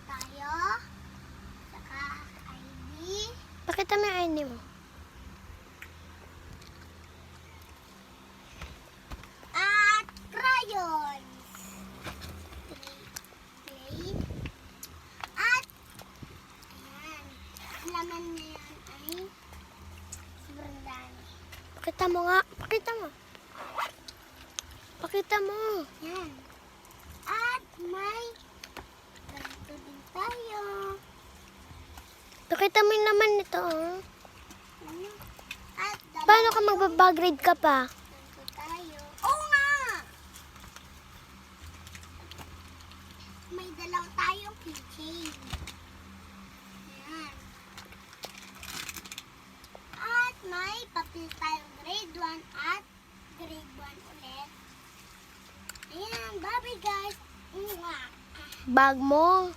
tayo. Saka ID. Pakita mo yung ID mo. At crayons. Clay. At ayan. Ang laman na yan ay sobrang dami. Pakita mo nga. Pakita mo. Pakita mo. Yan. At may ganito din tayo. Pakita mo yung laman nito. Oh. Ano? At Paano ka magbabagrade ka pa? ganito tayo. Oo nga! May dalaw tayong keychain. Yan. At may papel tayong grade 1 at grade 1 ulit. Ayan, bye-bye guys. Mwah. Bag mo.